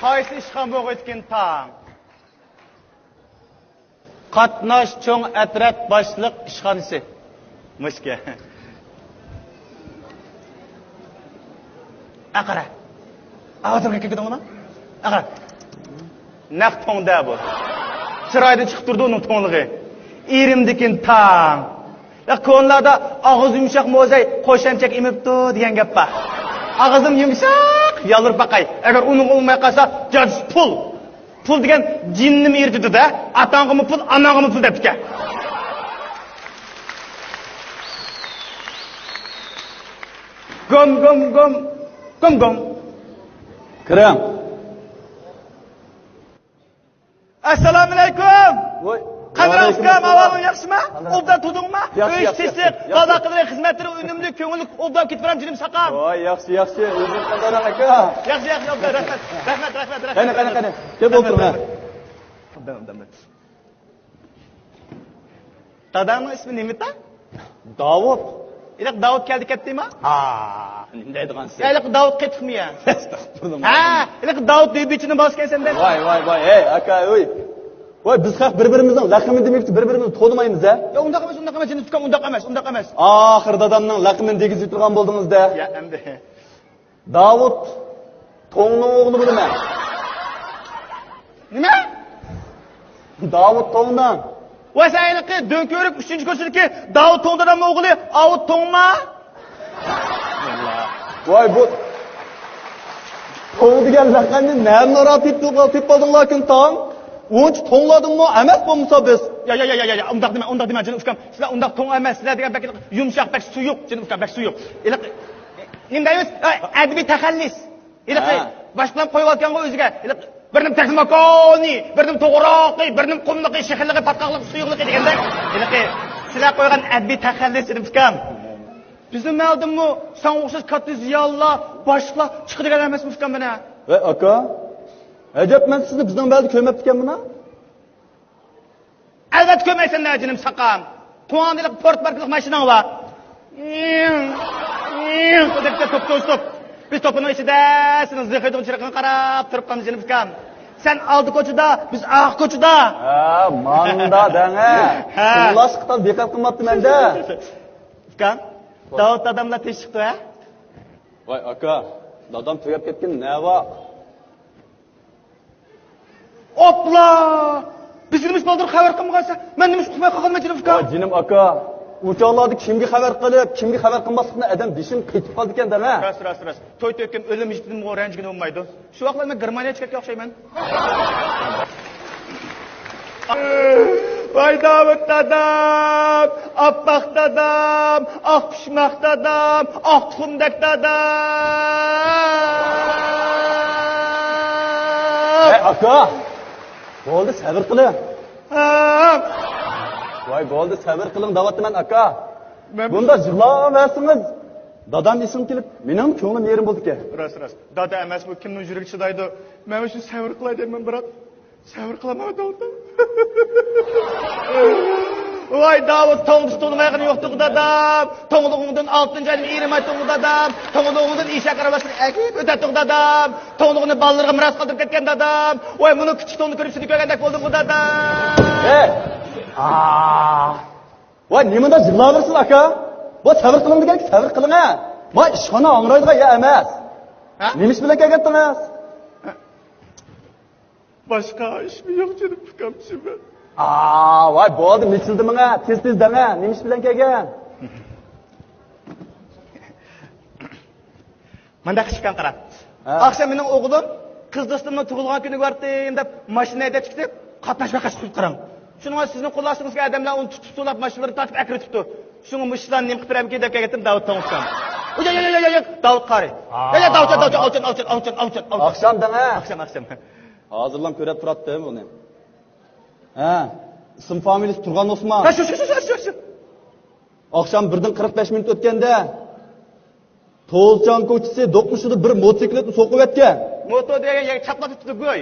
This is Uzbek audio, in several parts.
qaysi ishxon bo'g'itkin tang? Qatnash cho'ng atrat boshliq ishxonasi. Mushka. Aqara. Ağzımga keldi ona. Aqara. Naq to'ngda bu. Chiroyda chiqib turdi uning to'nlig'i. Erimdikin tang. Ko'nlarda og'iz yumshoq mo'zay qo'shanchak emibdi degan gap bor. Og'izim yumshoq, yalur baqay. Agar uning olmay qolsa, jaj pul. Pul degan jinnimi ertidi-da. Atang'imi pul, anang'imi pul debdi. Gom gom gom. Gom gom. Kiram. Assalomu alaykum. Voy. Qadramizga ma'lum yaxshimi? Obdan tudingmi? Uy tinchlik, qoda qilgan xizmatlar unumli, ko'ngilli obdan ketibram jinim saqam. Voy, yaxshi. O'zing qanday aka? Yaxshi, obdan rahmat. Qani. Kelib o'tirma. Obdan. Dadamning ismi nima? Davud. Iliq Davud keldi ketdimi? Ha, nima deydigansiz? Iliq Davud ketibmi ya? Ha, iliq Davud deyibichini bosgan senda. Voy, ey aka, oy. Voy, biz haq bir-birimizning laqimini demoqchi, bir-birimizni to'nimaymiz-a? Yo, undaq emas, jinim tukam undaq emas. Oxir dadamning laqimini degizib turgan bo'ldingiz-da. Ya, endi. Davud To'ngning o'g'li bo'laman. Nima? Davud To'ngdan. Voy, sen iliqi do'nko'rib 3-ko'rsidagi Davud To'ngdan o'g'li, Avud To'ngma? Voy, bu To'ng degan laqamni nima o'rab tep qoldinglar-ku, To'ng? O'nch to'ngladingmi? Emas bo'lmasa biz. Ya, undaq dema, jinim ukam. Sizlar undaq to'ng emas, sizlar degan bak yumshoq, bak suyuq, jinim ukam, bak suyuq. Iliq nima deymiz? Adbiy taxallis. Iliq boshqalar qo'yib olganga o'ziga. Iliq birnim taxmakoni, birnim to'g'roqi, birnim qumliqi, shaharligi, patqoqliq, suyuqligi deganda. Iliq sizlar qo'ygan adbiy taxallis jinim ukam. Bizni ma'lummi? Sen o'xshash katta ziyollar, boshqalar chiqadigan emasmi ukam mana? Voy, aka. Ajab, men sizni bizning balda ko'rmabdi ekan buni. Albatta ko'rmaysan, jinim saqam. Qo'ng'andilik port barkliq mashinang bor. To'p. Biz to'pining ichida seni zehidon chiraqini qarab turibmiz, jinim ukam. Sen oldi ko'chada, biz oq ko'chada. Ha, manda danga. Sullashqdan bekor qilmabdi menda. Ukam, Davud odamlar tez chiqdi, ha? Voy, aka, dadam tugab ketgan nima? Opla! Biz nima bo'ldi xabar qilmagansa, men nima uqmay qolganman jinim ukam. Voy, jinim aka, uchoqlarda kimga xabar qilib, kimga xabar qilmaslikni adam beshim qetib qoldi ekan-da. Ras. To'y to'kkan o'lim ishtidan ranjigini bo'lmaydi. Shu vaqtlarda men Germaniyaga chiqib o'xshayman. Voy Davud dadam, oppoq dadam, oq pishmoq dadam, oq tuxumdak dadam. Ey aka, bo'ldi sabr qiling. Voy, bo'ldi sabr qiling, Davudman aka. Bunda jilolasangiz, dadam esim kelib, mening ko'nglim yerim bo'ldi ekan. Ras. Dada emas bu, kimning yuragi chidaydi? Men shu sabr qilay deyman, biroq sabr qilaman Davud. Voy Davud, to'ng'ishtirmag'ini yo'qdi dadam. To'ng'lig'ingdan 6-oyning 20 to'ng'i dadam. To'ng'lig'ingdan ishak arabasini akib o'tatdi dadam. To'ng'lig'ini ballarga miros qoldirib ketgan dadam. Voy, buni kichik to'ng'ni ko'rib seni ko'rgandek bo'ldim dadam. Voy, nimada jillayapsiz aka? Bu sabr qiling degan, sabr qiling-a. Voy, ishxona o'ng'raydigan ya emas. Nima ish bilan kelgandingiz? Boshqa ishmi yo'q jinim ukamchimi? Voy, bo'ldi, michildimi-a? Tez danga, nima ish bilan kelgan? Manda qishkan qarab. Oqshom mening o'g'lim qiz do'stimning tug'ilgan kuniga bordim deb mashina haydab chiqdi, qatnashga chiqib qarang. Shuning uchun sizning qo'llashingizga odamlar uni tutib so'lab mashinalarni tortib akritibdi. Shuning ishlarni nima qilib deb kelgandim Davud To'ng'san. Yo'q, Davud qari. Davud, Oqshom danga. Oqshom. Hozirlam ko'rib turibdi buni. Ism familiyasi Turg'an Osmon. Shu. Oqshom 1:45 minut o'tganda To'lchan ko'chasi do'qmishida bir motosikletni so'qib o'tgan. Moto degan chaplatib turdi go'y.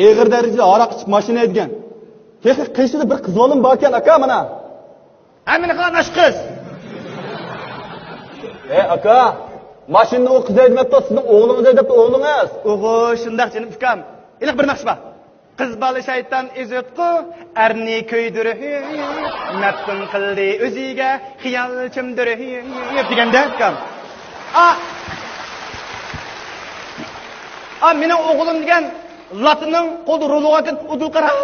Eg'ir darajada aroq ichib mashina haydgan. Qishida bir qiz bolam bor ekan aka mana. Meni qilgan ash qiz. Aka, Maşinni o kız edmepti, sizin oğlunuz edepti, oğlunuz. Oğul, şundaq canım ukam. İliq bir naqsh bor. Qiz bola shayton ezotqu, arni ko'ydirib, maftun qildi o'ziga, xiyol chimdirib deganda ukam. Mening o'g'lim degan latining qo'lda rulg'atin udul qarab,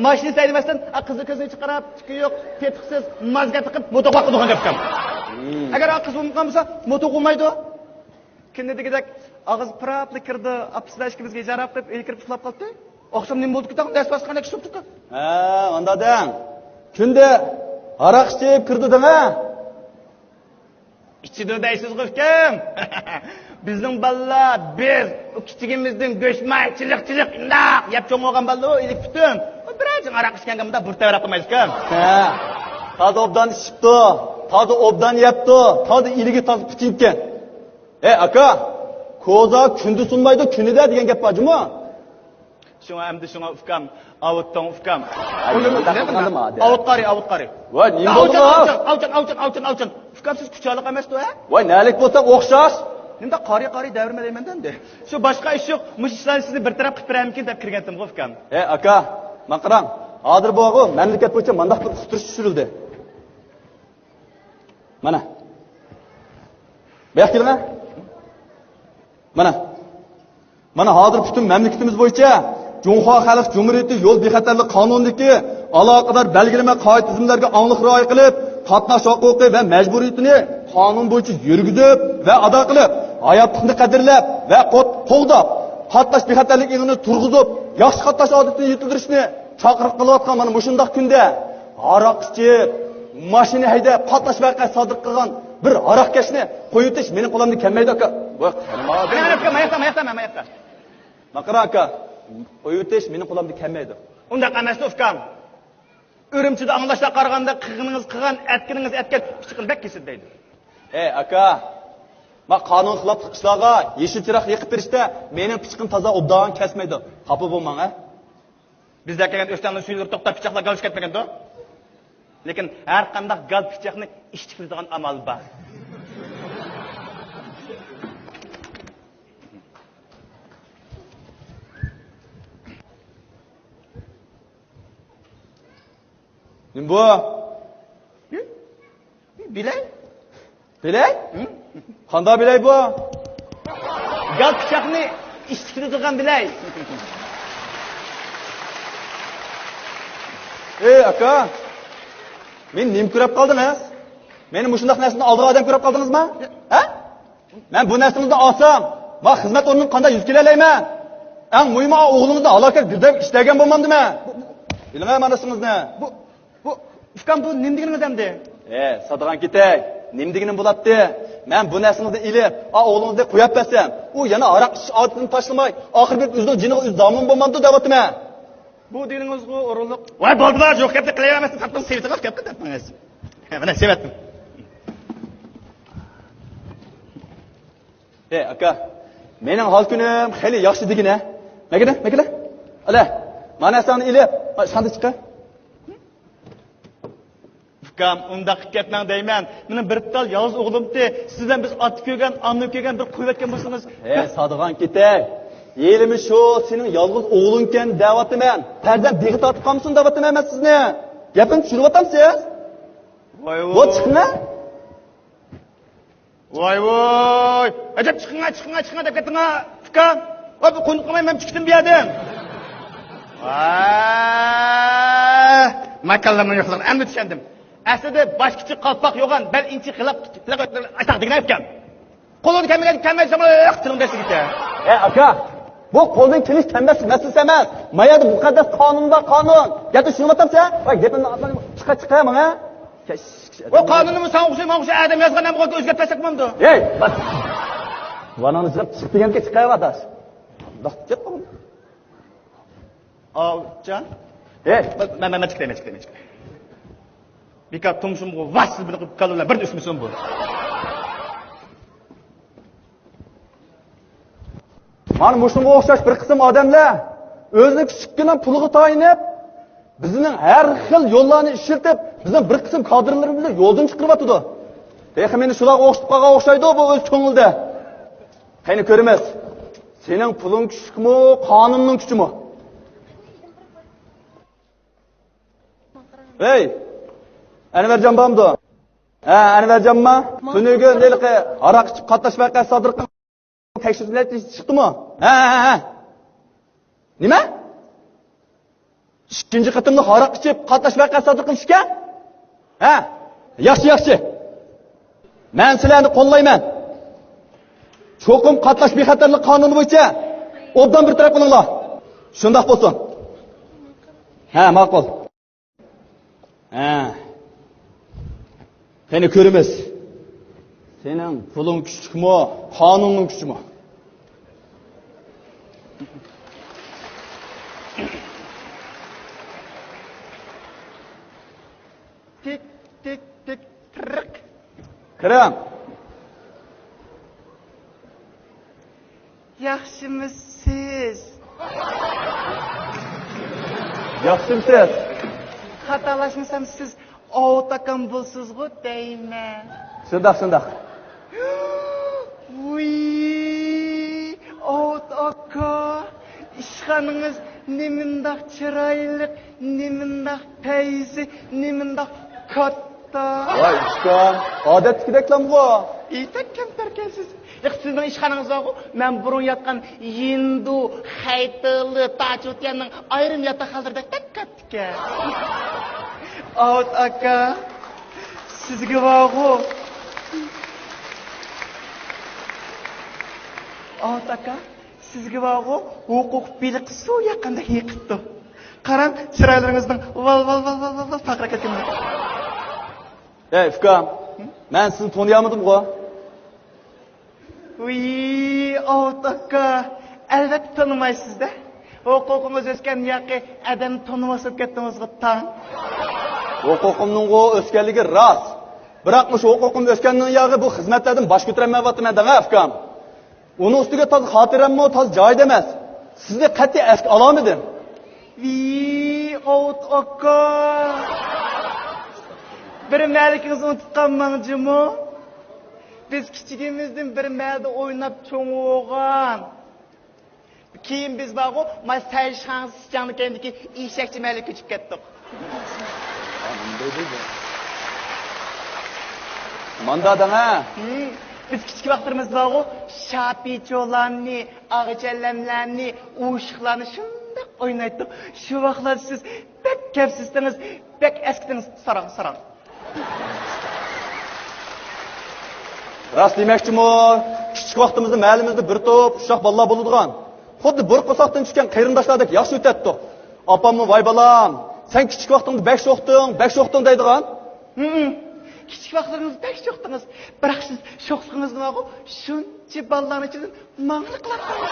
mashina saylamasdan qizni chiqarib, chiqi yo'q, tetiqsiz, mazga tiqib, moto qo'ygan debkam. Agar qiz bo'lgan bo'lsa, moto qo'ymaydi. Kinde degidek og'iz pirapli kirdi, apsilashki bizga jarab qilib, el kirib uxlab qoldi. Oqshom nima bo'ldi ki, dars basqandak sutdi. Onda deng. Kunda aroq ichib kirdi dema. İçidi deysiz qilkim. Bizning balla biz kichigimizning go'shmaychilik indaq yeb cho'ng olgan balla o ilik butun. Birazcık aroq ichganga bunda burtaverib qo'ymaysiz kim? Tadı obdan içipti, tadı obdan yepti, tadı iligi tadı putinken. Aka, koza kündü sunmaydı, künü de diyen gap bacı mı? Şuna emdi şuna ufkam, avuttan ufkam. Avut qari. Vay, neyim oldu mu? Avutcan. Ufkam siz küçalık emes de ha? Vay, nelik bolsa okşaş. Nimda qari devrime deymenden de. Şu başka iş yok, muş işlerini sizni bir taraf qilib beramikin deb kirgandim go ufkam. Aka, maqaram, hozir bu memleket bo'yicha mandaq bir uqtirish tushirildi. Mana. Buyoq kelma. Mana hozir butun mamlakatimiz bo'yicha Jumhur Xalq Cumhuriyati yo'l bexatarlik qonunidagi aloqador belgilama qoida tizimlarga aniq rioya qilib, qatnash huquqi va majburiyatini qonun bo'yicha yurgizib va ado qilib, hayotni qadrlab va qo'g'dab, qatnash bexatarlik ig'ini turg'izib, yaxshi qatnash odatini yetildirishni chaqiriq qilayotgan mana mushundaq kunda aroq ichib, mashina haydab qatnash voqea sodir qilgan bir aroqkashni qo'yitish mening qo'limda kelmaydi aka. Mayaqta. Maqara aka, qo'yitish mening qo'limda kelmaydi. Undaq emas ufkam. Ürümçide anlaşla qaraganda qig'ininiz qilgan, atkininiz atgan chiqilbak kesin deydi. Aka, qonun xilof ishlarga yeshil chiroq yiqib berishda mening pichiqim toza obdan kesmaydi. Xafa bo'lmang, Bizda kelgan o'shtanning suyulib to'xtab pichoqlar galib ketmagan-da. Lekin har qanday gal pichoqni ishchi qiladigan amal bor. Nim bu? Bilay? Qanday bilay bu? Gal pichoqni ishchi qiladigan bilay. Aka. Men nim ko'rib qoldingiz? Meni mushundaq narsani oldiga odam ko'rib qoldingizmi? Men bu narsani olsam, men xizmat o'rniga qanday yuz kelalayman? Eng muhimi o'g'lingizni aloqa girdab ishlagan bo'lmandimi? Bilmay manasingizni. Bu ufkam bu nim deganingiz endi? Sadagan ketay. Nim deganim bo'ladi. Men bu narsani ilib, o'g'lingizga qo'yib bersam, u yana aroq ichish odatini tashlamay, oxir bir o'zining jiniga o'z zomin bo'lmandi deyapman. Bu deganingizga o'rinliq. Voy bo'ldilar, yo'q gapni qilavermasdan, hatto sevitib gap qilyapsiz. Mana sevatdim. Aka, mening hol kunim xeyli yaxshi degina. Magida? Ala, mana seni ilib, shanda chiqa. Ufkam, undaq ketmang deyman. Mening bir tal yolg'iz o'g'limdi. Sizdan biz ot ko'rgan, anni ko'rgan bir qo'yvatgan bo'lsangiz. Sodigan ketay. Elimiz shu sening yolg'iz o'g'lingkan da'vatman. Farzand beg'i tortib qolmsin da'vatman men sizni. Gapimni tushunyapsiz? Voy. Bu chiqma. Voy. Ajab chiqinga deb ketdinga. Ufkam, voy bu qo'nib qolmay men chiqdim bu yerdan. Makallamni yo'qlar. Endi tushundim. Aslida boshqacha qalpoq yo'g'an, bal inchi qilib aytaq degan ekan. Qo'lini kamay zamoq tilim desiz gita. Aka, bu qo'ldan kelish tanbas masalasi emas. Mayada muqaddas qonunda qonun. Gapni tushunyapsan? Voy, gapimni chiqa menga. O qonunni sen o'xshay adam yozgandan bu o'zgartirsak bo'lmadi. Bas. Vanani chiqib chiq deganga chiqayapsiz. Do'q ket qo'ying. Can? Men chiqdim. Bika tumshumga vasl bir qilib qolurlar, bir usmisun bu. Mana mushunga o'xshash bir qism odamlar o'zini kichikgina puliga tayinib, bizning har xil yo'llarni ishlatib, bizning bir qism kadrlarimizni yo'ldan chiqaryapti. Meni shularga o'xshatib qolgan o'xshaydi bu o'z ko'ngilda. Qani ko'ramiz. Sening puling kuchmi, qonunning kuchmi? Hey! Anvarjon bormi? Ha, Anvarjonmi? Tunugun nilqi aroq ichib qatnash vaqasi sodir qilib tekshirishlar chiqdimi? Ha. Nima? Ikkinchi qatimda aroq ichib qatnash vaqasi sodir qilishgan? Ha? Yaxshi. Men sizlarni qo'llayman. Cho'qim qatnash bexatarlik qonuni bo'yicha obdan bir taraf qilinglar. Shundoq bo'lsin. Ha, ma'qul. Ha. Qani ko'ramiz. Sening puling kuchmi, qonunning kuchmi? Tik tirq. Kiram. Yaxshimisiz? Yaxshimisiz? Xatolashmasam siz Ovut akam bo'lsiz-ku deyman. Shundoq. Uy, Ovut aka, ishxoningiz nimindoq chiroyli, nimindoq payzi, nimindoq katta. Voy, ishxon, odatdagideklamg'o. Kamtarkansiz. Sizning ishxonangiz bor-ku, men burun yotgan Hindu, Haytili, Tajutyanning ayrim yotoqxonalarida katta. Ovut aka, sizga bor-ku. Ovut aka, sizga bor-ku, huquq biliq suv yaqinda yiqitdi. Qarang, chiroylaringizning val faqra ketgan. Ey, ukam, men sizni tanıyamadım-ku. Uy, Ovut aka, albatta tanımaysizda. Huquqingiz o'sgan yoqi adam tanımasib ketdingizga tang. Huquqimning o'sganligi rost. Biroq shu huquqim o'sganning yog'i bu xizmatlardan bosh ko'tarmayapman da, ukam. Uni ustiga toz xotirammi, toz joyida emas. Sizni qat'iy eski alomidim. Ovut aka. Bir malikingizni unutib qolmangizmi? Biz kichigimizdan bir malda o'ynab cho'ng'o'g'an. Keyin biz bog'u, may sayishxonasi sichangnikendiki eshakchi malik ko'chib ketdik. Mandadan ha? Biz kichik vaqtlarimizda bog'u, shapicholarni, og'ichallamlarni, o'shiqlarni shunday o'ynaydik. Shu vaqtlar siz bek kapsizdingiz, bek eskidingiz, sarang. Rost demoqchimi? Kichik vaqtimizda mahallimizda bir to'p ushoq bolalar bo'ladigan. Xuddi bir qo'soqdan tushgan qarindoshlardek yaxshi o'tadi. Opamni voy balam, sen kichik vaqtingda bek sho'xding deydigan. Kichik vaqtlaringizda bek sho'xdingiz. Biroq siz sho'xsigingizni bog'u, shuncha bolalarning ichidan mangli qilardingiz.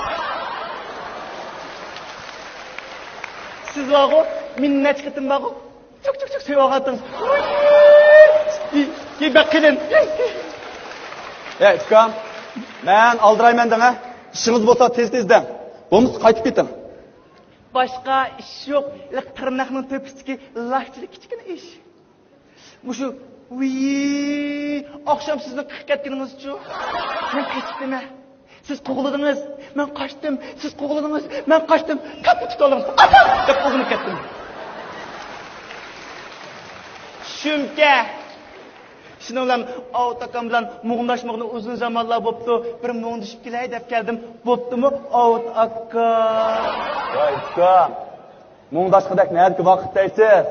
Siz bog'u, minnat qitim bog'u, çok sevagatdingiz. Bak qilin. Ey, ukam, men aldirayman deng, ishingiz bo'lsa tez-tezdan. Bo'lmasa qaytib keting. Boshqa ish yo'q. Tirnoqning to'pisidagi laqchilik kichkina ish. Mushu oqshom sizni qiqib ketganingiz-chu. Men qaytdim. Siz qo'g'ladingiz, men qochdim. Siz qo'g'ladingiz, men qochdim. Kapni tutoldim. Ata! deb o'zimni ketdim. Shunga Shuni bilan Ovut akam bilan muğnaşmaqni uzun zamonlar bo'pti. Bir muğnashib kelay deb keldim. Bo'ptimi Ovut aka? Voy ukam, muğnashqidak nerdiki vaqt deysiz?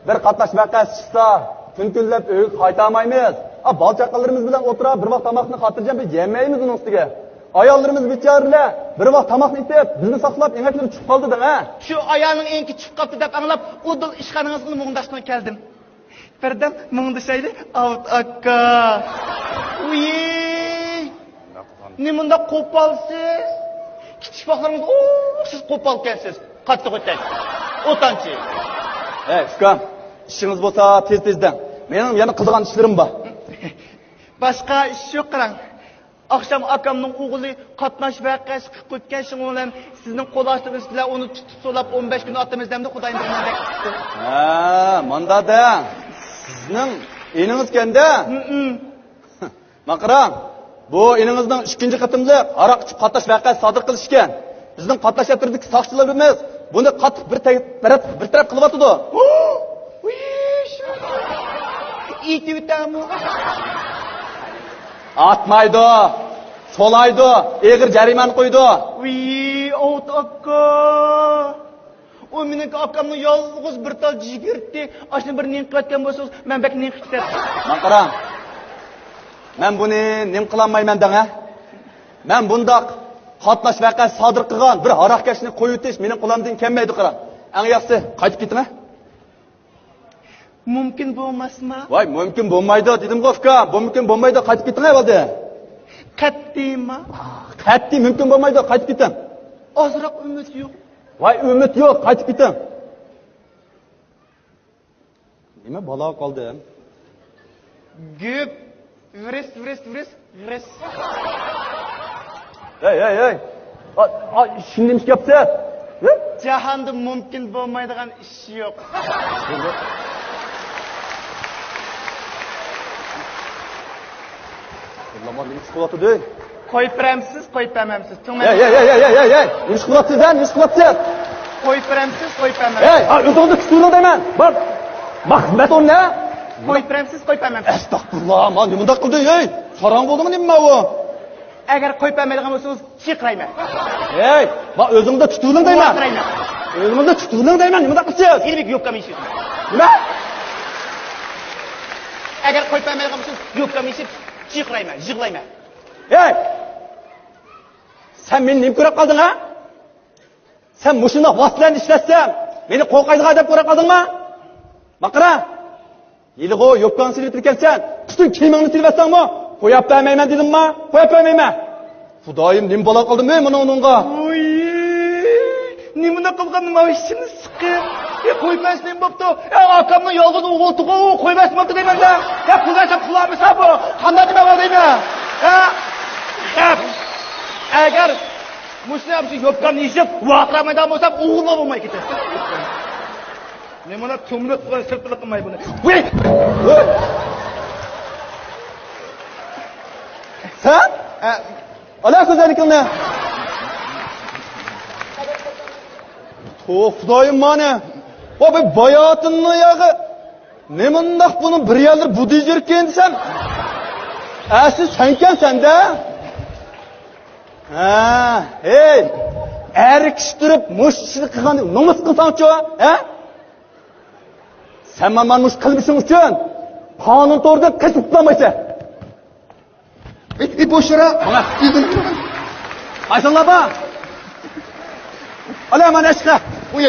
Bir qatnash vaqasi chiqsa, kun-kunlab uyga qaytamaymiz. Balchaqalarimiz bilan o'tirib bir vaqt tomoqni xotirjam bir yemaymiz uning ustiga. Ayollarimiz bechoralar bir vaqt tomoqni itib, bizni saqlab engaklari chiqib qoldi-da, ha? Shu ayolning enki chiqib qoldi deb anglab, udul ishxonangizga muğnashqqa keldim. Birden muğndashayli Ovut aka. Ne bunda qo'polsiz? Kichik vaqtlaringiz, siz qo'pol kelsiz. Qattiq o'tang. O'tanchi. Ey, ukam, ishingiz bo'lsa tez-tezdan. Mening yana qizigan ishlarim bor. Boshqa ish yo'q qarang. Akşam akamning o'g'li qatnash vaqasi qilib o'tgan shuning bilan sizning qo'l ostingiz bilan uni tutib so'lab 15 kun otimizdamda Xudoyim bilmagandek qildi. Ha, mandada. Sizning eningiz kanda? Maqram, Bu eninizning 2-chi qitimli aroq ichib qatnash voqeasi sodir qilish ekan. Bizning qatnash yatırdagi soqchilarimiz buni qattiq bir taraf qilyapti. İtütamı. Atmaydi, solaydi, egir jarimani qo'ydi. Ot akka. O mening akamni yolg'iz bir tal jigirtdi. Ashni bir ning qilayotgan bo'lsangiz, men bak ning qilib. Man qarang. Men buni nim qilolmayman dang, ha? Men bundoq qatnash voqeasi sodir qilgan bir aroqkashni qo'yib o'tish mening qo'limdan kelmaydi qarang. Eng yaxshisi qaytib keting, ha? Mümkün bo'lmasmi? Voy, mumkin bo'lmaydi dedim-ku, uka. Mumkin bo'lmaydi, qaytib keting bo'ldi. Qat'iymi? Qat'iy mumkin bo'lmaydi, qaytib keting. Ozroq umid yo'q. Voy, umid yo'q, qaytib keting. Nima balo qoldi? Güp. Vres. Hey. Şimdi iş yaptı. Jahanda mümkün bo'lmaydigan ish yo'q. Ulan nima chiqyapti dey? Qo'yib beramsiz, qo'yib bermamsiz. Hey. Nima chiqyapti sen? Nima chiqyapti? Qo'yib beramsiz, qo'yib bermamsiz. Hey, o'zingni kuturing deyman. Bak. Mahmat o'rna. Qo'yib beramsiz, qo'yib bermamsiz. Astagfirullah, men nima bunday qildi, ey? Sarang bo'ldimi nima bu? Agar qo'yib bermaydigan bo'lsangiz, chiqrayman. Hey, bak o'zingni tuturing deyman. O'zingni tuturing deyman, nima qilsiz? Ilmik yo'qqa mishib. Nima? Agar qo'yib bermaydigan bo'lsangiz, yo'qqa mishib, chiqrayman, yig'layman. Hey! Sen meni nima ko'rib qolding, ha? Sen mushunda vositlarni ishlatsam, meni qo'rqaydigan deb ko'rib qoldingmi? Baqira. Yilg'o yo'qdan silib ekansan, butun kiyimingni silvatsanmi? Qo'yib bermayman dedimmi? Qo'yib bermayman. Xudoyim nima bo'la qoldimi men uningga? Oy! Nimani qilgan nima ishini siqib? Qo'ymas nima bo'pti? Akamni yolg'iz o'g'iltiqo, qo'ymas bo'pti deyman-da. Pulasa pulamiz bu. Qanday nima bor deyman? Agar mushlam shu yo'qdan yishib, vaqtlamaydan bo'lsam, o'g'ilma bo'lmay ketadi. Nimani tumliq qilib sirtliq qilmay buni. Voy! Sen? Ala ko'zalikingni. Xudoyim mani. O bu bayotinni yağı. Nemundaq bunu bir yerler budayjirken desem. Siz senken sende. Ha, hey. Er kishi turib mush ishni qilgan nomus qilsangchi, ha? Sen mana mush qilmishing uchun qonun to'g'rida qachib tutolmaysan. Boshira. Aysanlar ba. Ala mana ishqa. Uy.